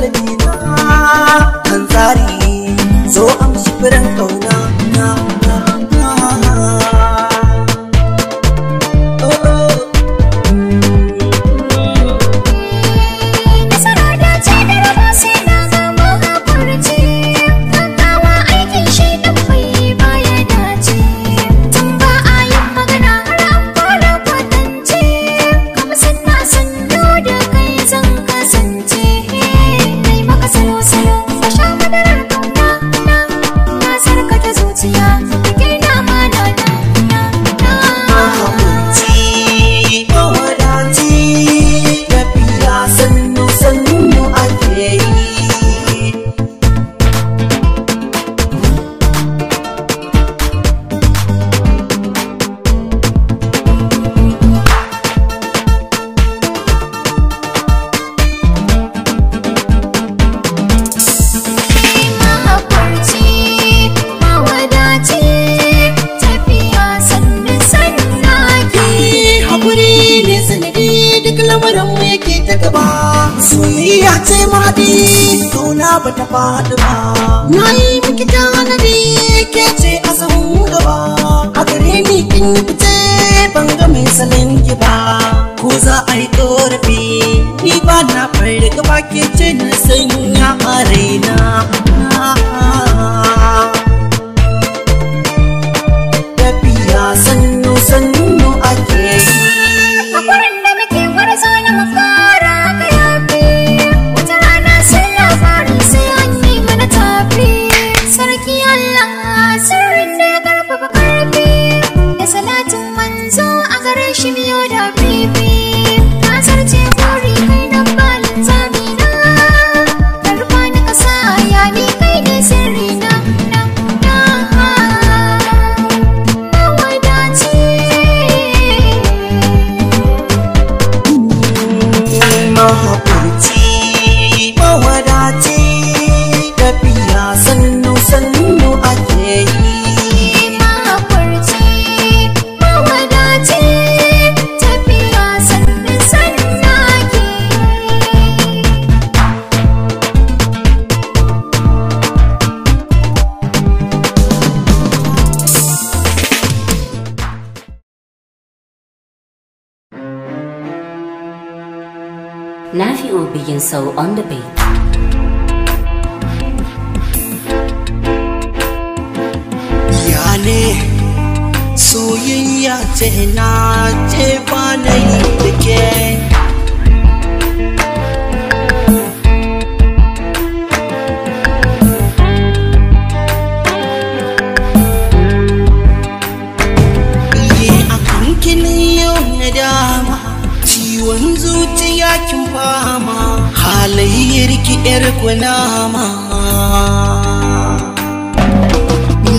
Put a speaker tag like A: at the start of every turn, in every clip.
A: kalbi na kan tsari zo amshi furen kauna soyayya ce maɗi kauna ba ta faɗi ba na yi miki tanadi ke ce a sahun gaba a gare ni kin fice ban ga mai salon ki ba ko za a yi ƙorafi ni ba na farga ba ke ce na sanya a raina tafiya sannu sannu ake yi
B: hakurin da muke gwarzo na mafara ka yafi wata rana sai labari sai an yi mana tafi sarki Allah sirrin da ya karfafa karfi da salatin manzo a gare shi biyo da fifi ka sarce buri kai nan balin zamina karfa ni kasa ya ni kai ne sirri na
A: Mahakurci, mawadaci, tafiya sannu sannu ake yi.
B: Mahakurci, mawadaci, tafiya sannu sannu ake
C: Nafi'u begin so on the beat.
A: Ya ne soyayya ce na ce ba na yi da ke. Iye a kankinin yau na dama ciwon zuciya kin fama halayyar ki yar kunama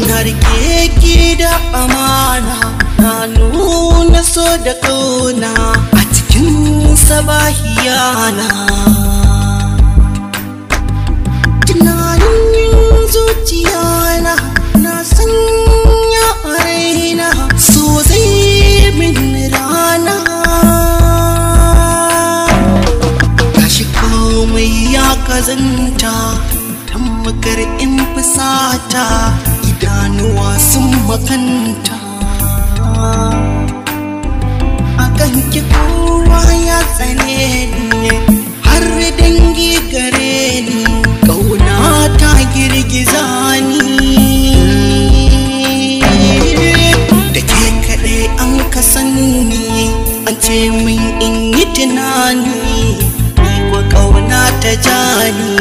A: na rike ki da amana na nuna so da kauna a cikin sabahiyana tunanin zuciyana na sanya a raina so zai min rana komai ya kazanta tammakar in fusata idanuwa sun makanta akan ki kowa ya tsane ni har dangi gare ni kauna ta girgiza ni da ke kaɗai an kasanni an ce min in yi tunani kauna ta jani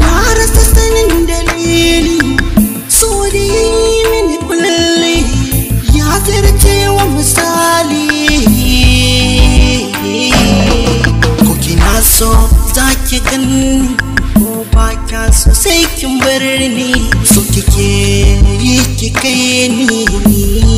A: na rasa sanin dalili so da yi mini kulle ya zarce wa misali ko kina so za ki gani ko ba kya so sai kin bar ni so kike yi ki kai ni